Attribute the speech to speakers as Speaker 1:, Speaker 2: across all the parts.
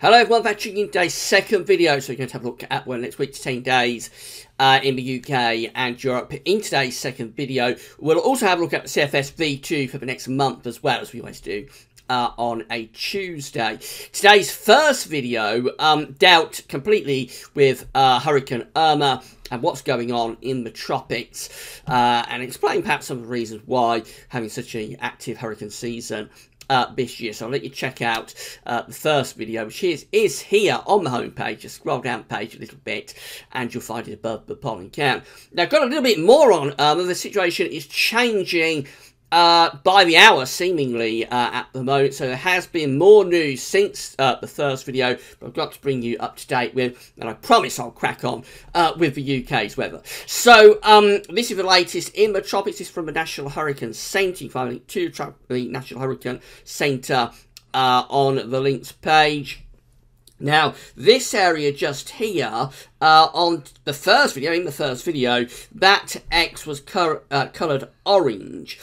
Speaker 1: Hello everyone, back to today's second video. So we're going to have a look at next week's 10 days in the UK and Europe. In today's second video, we'll also have a look at the CFS V2 for the next month as well, as we always do on a Tuesday. Today's first video dealt completely with Hurricane Irma and what's going on in the tropics, and explain perhaps some of the reasons why having such an active hurricane season this year. So I'll let you check out the first video, which is here on the homepage. Just scroll down the page a little bit and you'll find it above the polling count. Now, I've got a little bit more on the situation is changing by the hour, seemingly, at the moment. So there has been more news since the first video, but I've got to bring you up to date with, and I promise I'll crack on with the UK's weather. So this is the latest in the tropics. This is from the National Hurricane Centre. You can find a link to the National Hurricane Centre on the links page. Now, this area just here, on the first video, that X was coloured orange,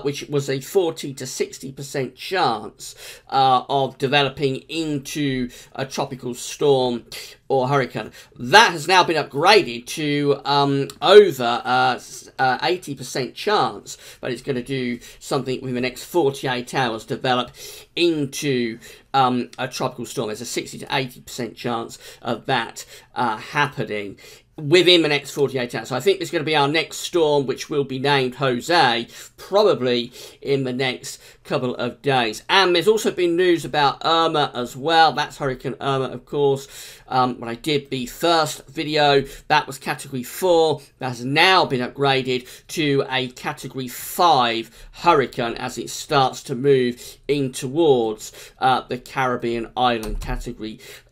Speaker 1: which was a 40 to 60% chance of developing into a tropical storm or hurricane. That has now been upgraded to over 80% chance, but it's going to do something within the next 48 hours, develop into a tropical storm. There's a 60 to 80% chance of that happening within the next 48 hours. So I think this is going to be our next storm, which will be named Jose, probably in the next couple of days. And there's also been news about Irma as well. That's Hurricane Irma, of course. When I did the first video, that was Category 4. That has now been upgraded to a Category 5 hurricane as it starts to move in towards the Caribbean island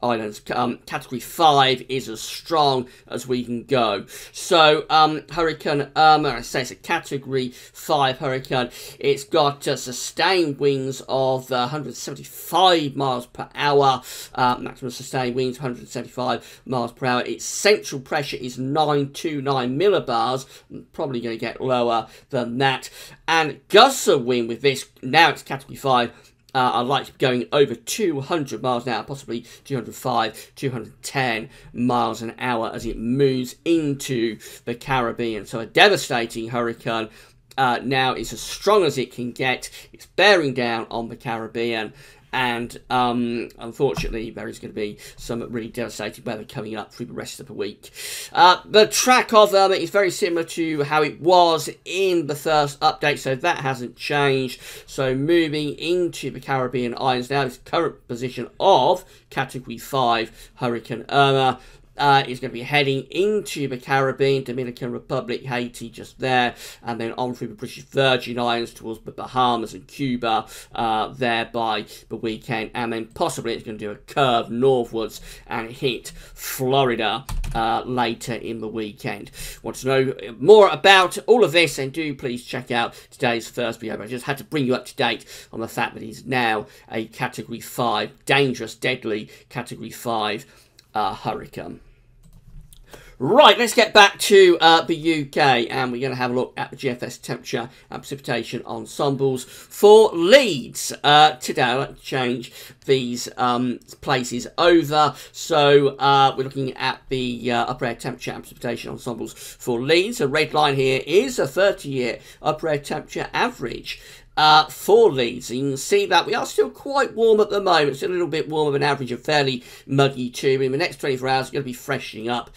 Speaker 1: islands. Category 5 is as strong as we can go. So Hurricane Irma, I say it's a Category 5 hurricane. It's got sustained winds of 175 miles per hour, maximum sustained winds 175 miles per hour. Its central pressure is 929 millibars, probably going to get lower than that. And gusts of wind with this, now it's Category 5, are likely to be going over 200 miles an hour, possibly 205, 210 miles an hour as it moves into the Caribbean. So a devastating hurricane. Now it's as strong as it can get. It's bearing down on the Caribbean. And unfortunately, there is going to be some really devastating weather coming up through the rest of the week. The track of Irma is very similar to how it was in the first update, so that hasn't changed. So moving into the Caribbean islands now, this current position of Category 5 Hurricane Irma is going to be heading into the Caribbean, Dominican Republic, Haiti just there, and then on through the British Virgin Islands towards the Bahamas and Cuba there by the weekend, and then possibly it's going to do a curve northwards and hit Florida later in the weekend. Want to know more about all of this, and do please check out today's first video. But I just had to bring you up to date on the fact that he's now a Category 5, dangerous, deadly Category 5 hurricane. Right, let's get back to the UK, and we're going to have a look at the GFS temperature and precipitation ensembles for Leeds. Today, I'd like to change these places over. So we're looking at the upper air temperature and precipitation ensembles for Leeds. The red line here is a 30-year upper air temperature average for Leeds. And you can see that we are still quite warm at the moment. It's a little bit warmer than average and fairly muggy too. In the next 24 hours, it's going to be freshening up.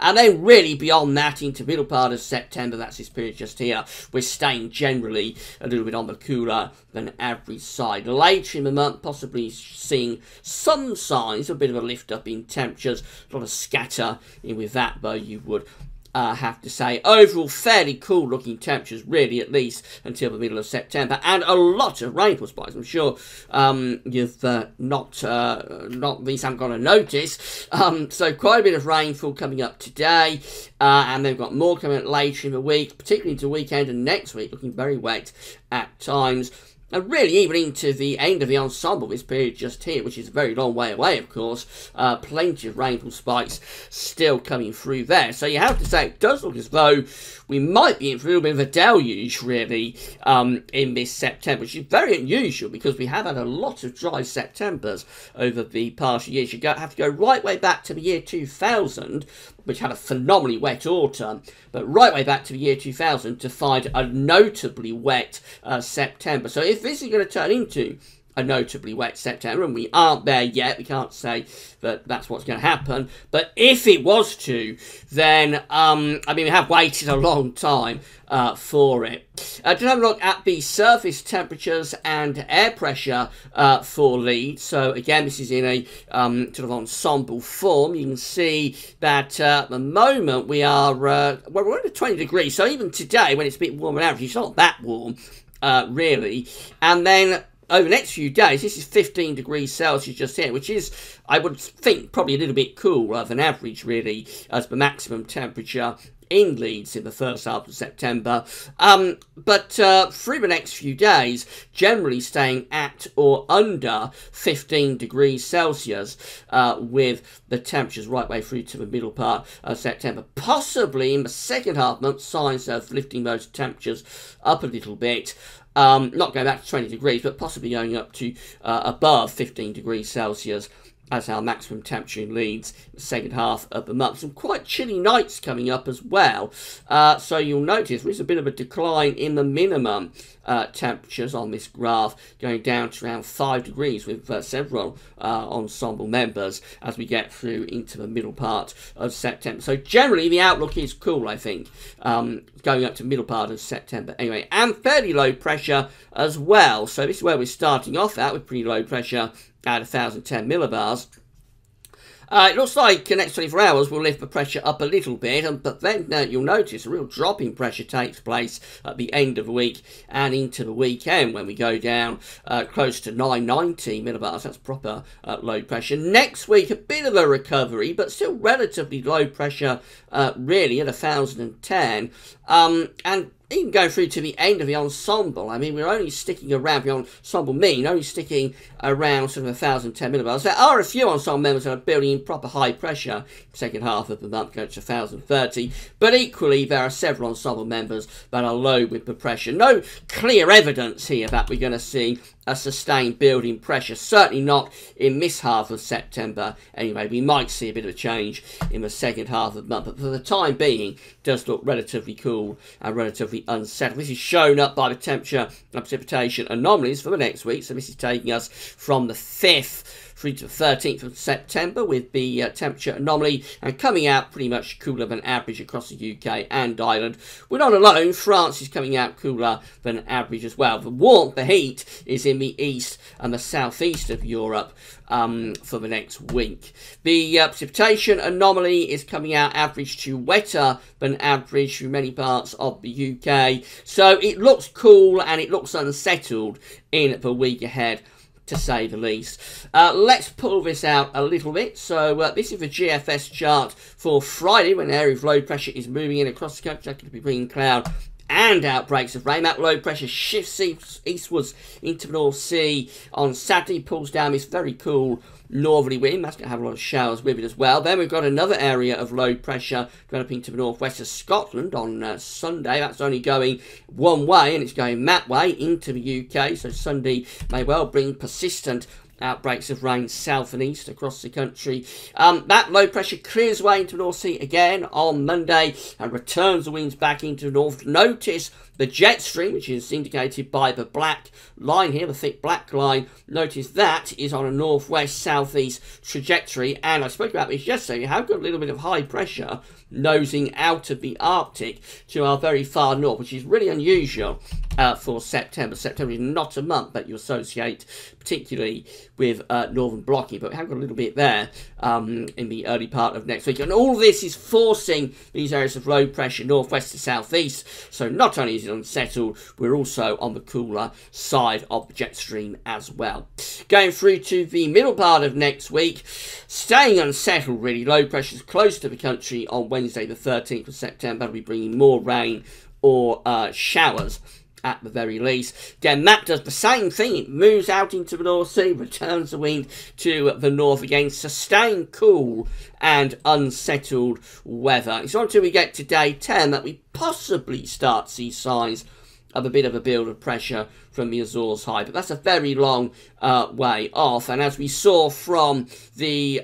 Speaker 1: And then really beyond that, into middle part of September, that's this period just here, we're staying generally a little bit on the cooler than average side. Later in the month, possibly seeing some signs of a bit of a lift up in temperatures. A lot of scatter in with that, though, you would have to say. Overall, fairly cool looking temperatures, really, at least until the middle of September, and a lot of rainfall spikes. I'm sure you've not these haven't got a notice. So quite a bit of rainfall coming up today, and they've got more coming up later in the week, particularly into the weekend and next week, looking very wet at times. and really even into the end of the ensemble this period just here, which is a very long way away, of course. Plenty of rainfall spikes still coming through there. So you have to say it does look as though we might be in for a little bit of a deluge, really, in this September, which is very unusual because we have had a lot of dry Septembers over the past years. You have to go right way back to the year 2000, which had a phenomenally wet autumn, but right way back to the year 2000 to find a notably wet September. So if this is going to turn into a notably wet September, and we aren't there yet, we can't say that that's what's going to happen, but if it was to, then, I mean, we have waited a long time for it. To have a look at the surface temperatures and air pressure for Leeds. So again, this is in a sort of ensemble form. You can see that at the moment we are, well, we're under 20 degrees, so even today, when it's a bit warmer than average, it's not that warm, really. And then over the next few days, this is 15 degrees Celsius just here, which is, I would think, probably a little bit cooler than average, really, as the maximum temperature in Leeds in the first half of September. But through the next few days, generally staying at or under 15 degrees Celsius, with the temperatures right way through to the middle part of September. Possibly in the second half month, signs of lifting those temperatures up a little bit. Not going back to 20 degrees, but possibly going up to above 15 degrees Celsius as our maximum temperature in Leeds in the second half of the month. Some quite chilly nights coming up as well. So you'll notice there is a bit of a decline in the minimum temperatures on this graph, going down to around 5 degrees with several ensemble members as we get through into the middle part of September. So generally the outlook is cool, I think, going up to middle part of September anyway, and fairly low pressure as well. So this is where we're starting off at, with pretty low pressure at 1010 millibars. It looks like the next 24 hours will lift the pressure up a little bit, but then you'll notice a real drop in pressure takes place at the end of the week and into the weekend when we go down close to 990 millibars. That's proper low pressure. Next week, a bit of a recovery, but still relatively low pressure, really, at 1010. And even going through to the end of the ensemble, I mean, we're only sticking around, the ensemble mean, only sticking around sort of 1010 millibars. There are a few ensemble members that are building in proper high pressure second half of the month, going to 1030, but equally there are several ensemble members that are low with the pressure. No clear evidence here that we're going to see a sustained build in pressure, certainly not in this half of September anyway. We might see a bit of a change in the second half of the month, but for the time being, it does look relatively cool and relatively unsettled. This is shown up by the temperature and precipitation anomalies for the next week, so this is taking us from the 5th through to the 13th of September with the temperature anomaly, and coming out pretty much cooler than average across the UK and Ireland. We're not alone. France is coming out cooler than average as well. The warmth, the heat, is in the east and the southeast of Europe for the next week. The precipitation anomaly is coming out average to wetter than average through many parts of the UK. So it looks cool and it looks unsettled in the week ahead, to say the least. Let's pull this out a little bit. So this is the GFS chart for Friday, when an area of low pressure is moving in across the country. That could be bringing cloud and outbreaks of rain. That low pressure shifts eastwards into the North Sea on Saturday, pulls down this very cool northerly wind. That's going to have a lot of showers with it as well. Then we've got another area of low pressure developing to the northwest of Scotland on Sunday. That's only going one way, and it's going that way into the UK. So Sunday may well bring persistent outbreaks of rain south and east across the country. That low pressure clears away into the North Sea again on Monday and returns the winds back into the north. Notice the jet stream, which is indicated by the black line here, the thick black line. Notice that is on a northwest southeast trajectory, and I spoke about this yesterday. You have got a little bit of high pressure nosing out of the Arctic to our very far north, which is really unusual for September. September is not a month that you associate particularly with northern blocking, but we have got a little bit there in the early part of next week. And all this is forcing these areas of low pressure northwest to southeast. So not only is it unsettled, we're also on the cooler side of the jet stream as well. Going through to the middle part of next week, staying unsettled really. Low pressure is close to the country on Wednesday the 13th of September. We'll be bringing more rain or showers at the very least. Again, that does the same thing. It moves out into the North Sea, returns the wind to the north again. Sustained cool and unsettled weather. It's not until we get to day 10 that we possibly start to see signs of a bit of a build of pressure from the Azores high, but that's a very long way off. And as we saw from the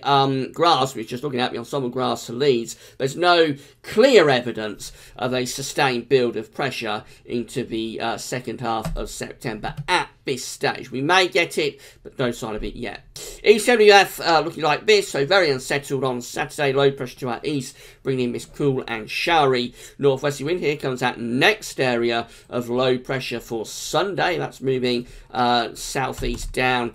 Speaker 1: graphs, we're just looking at the ensemble graphs for Leeds, there's no clear evidence of a sustained build of pressure into the second half of September at this stage. We may get it, but no sign of it yet. ECWF looking like this, so very unsettled on Saturday. Low pressure to our east, bringing in this cool and showery northwesterly wind. Here comes that next area of low pressure for Sunday. That's moving southeast down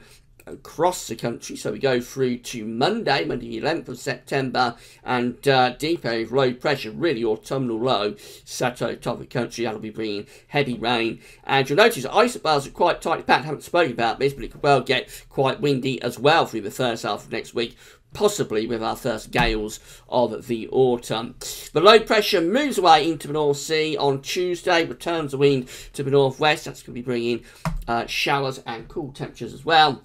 Speaker 1: across the country, so we go through to Monday the 11th of September, and deep area of low pressure, really autumnal low, sat over top of the country. That'll be bringing heavy rain, and you'll notice isobars are quite tightly packed. I haven't spoken about this, but it could well get quite windy as well through the first half of next week, possibly with our first gales of the autumn. The low pressure moves away into the North Sea on Tuesday, returns the wind to the northwest. That's going to be bringing showers and cool temperatures as well.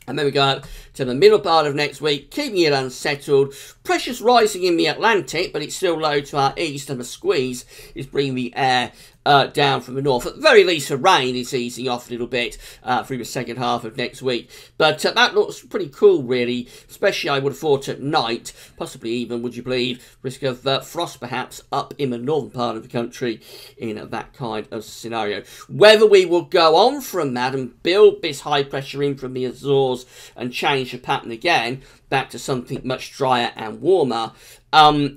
Speaker 1: And then we go up to the middle part of next week, keeping it unsettled. Pressure's rising in the Atlantic, but it's still low to our east, and the squeeze is bringing the air down from the north. At the very least, the rain is easing off a little bit through the second half of next week. But that looks pretty cool, really, especially I would have thought at night, possibly even, would you believe, risk of frost perhaps up in the northern part of the country in that kind of scenario. Whether we will go on from that and build this high pressure in from the Azores and change the pattern again back to something much drier and warmer,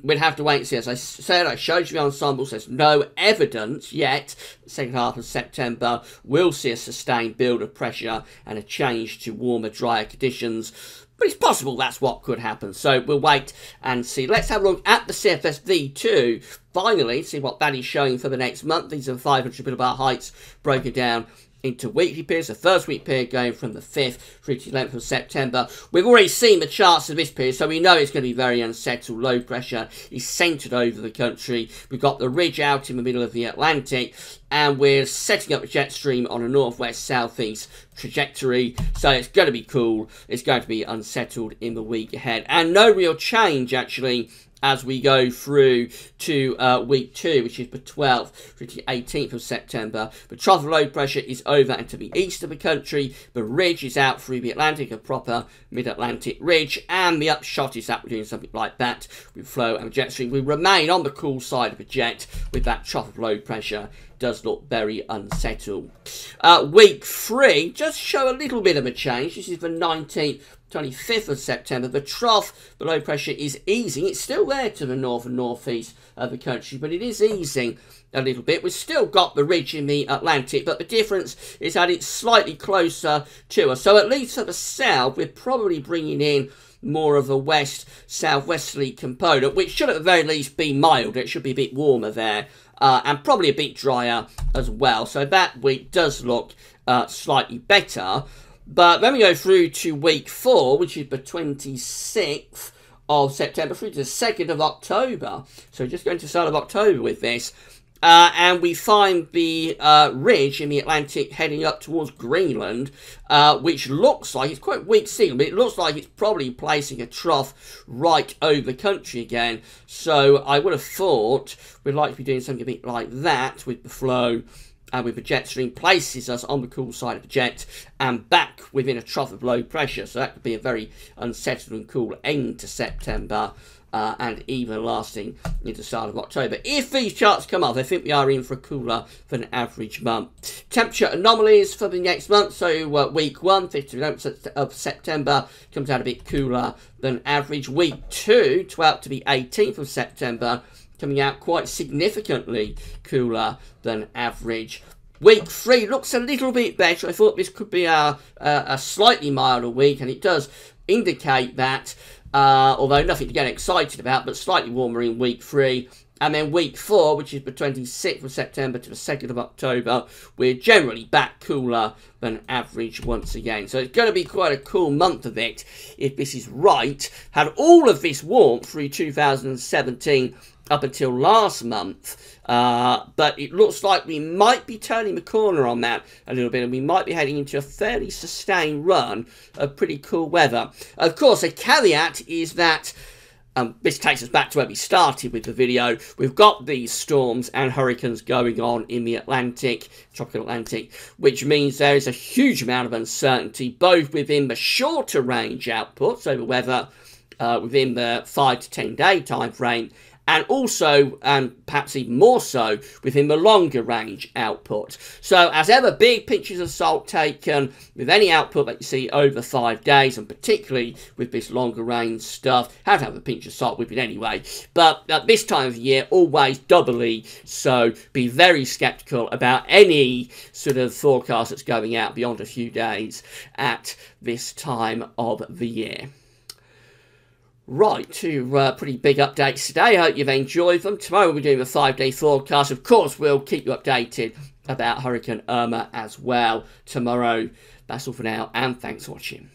Speaker 1: we'd have to wait and see. As I said, I showed you the ensembles. There's no evidence yet the second half of September will see a sustained build of pressure and a change to warmer, drier conditions. But it's possible that's what could happen. So we'll wait and see. Let's have a look at the CFS V2. Finally, see what that is showing for the next month. These are the 500 millibar heights broken down into weekly periods. The first week period going from the 5th through to the 11th of September. We've already seen the charts of this period, so we know it's going to be very unsettled. Low pressure is centred over the country. We've got the ridge out in the middle of the Atlantic, and we're setting up a jet stream on a northwest-southeast trajectory. So it's going to be cool. It's going to be unsettled in the week ahead. And no real change, actually, as we go through to week 2, which is the 12th through to the 18th of September. The trough of low pressure is over and to the east of the country. The ridge is out through the Atlantic, a proper mid-Atlantic ridge, and the upshot is that we're doing something like that with flow and jet stream. We remain on the cool side of the jet with that trough of low pressure. Does look very unsettled. Week 3 just show a little bit of a change. This is the 19th, 25th of September. The trough, the low pressure is easing. It's still there to the north and northeast of the country, but it is easing a little bit. We've still got the ridge in the Atlantic, but the difference is that it's slightly closer to us. So at least to the south, we're probably bringing in more of a west-southwesterly component, which should at the very least be milder. It should be a bit warmer there, and probably a bit drier as well. So that week does look slightly better. But then we go through to week 4, which is the 26th of September through to the 2nd of October. So just going to the start of October with this. And we find the ridge in the Atlantic heading up towards Greenland, which looks like, it's quite weak signal, but it looks like it's probably placing a trough right over the country again. So I would have thought we'd like to be doing something a bit like that with the flow and with the jet stream, places us on the cool side of the jet and back within a trough of low pressure. So that could be a very unsettled and cool end to September. And even lasting into the start of October. If these charts come off, I think we are in for a cooler than average month. Temperature anomalies for the next month. So week 1, 15th of September, comes out a bit cooler than average. Week 2, 12th to the 18th of September, coming out quite significantly cooler than average. Week 3 looks a little bit better. I thought this could be a slightly milder week, and it does indicate that. Although nothing to get excited about, but slightly warmer in week 3. And then week 4, which is the 26th of September to the 2nd of October, we're generally back cooler than average once again. So it's going to be quite a cool month of it, if this is right. Had all of this warmth through 2017 up until last month, but it looks like we might be turning the corner on that a little bit, and we might be heading into a fairly sustained run of pretty cool weather. Of course, a caveat is that this takes us back to where we started with the video. We've got these storms and hurricanes going on in the Atlantic, tropical Atlantic, which means there is a huge amount of uncertainty, both within the shorter range output, so the weather within the 5 to 10 day time frame, and also, and perhaps even more so, within the longer range output. So, as ever, big pinches of salt taken with any output that you see over 5 days, and particularly with this longer range stuff. Have to have a pinch of salt with it anyway. But at this time of the year, always doubly so. Be very sceptical about any sort of forecast that's going out beyond a few days at this time of the year. Right, two pretty big updates today. I hope you've enjoyed them. Tomorrow we'll be doing a 5-day forecast. Of course, we'll keep you updated about Hurricane Irma as well tomorrow. That's all for now, and thanks for watching.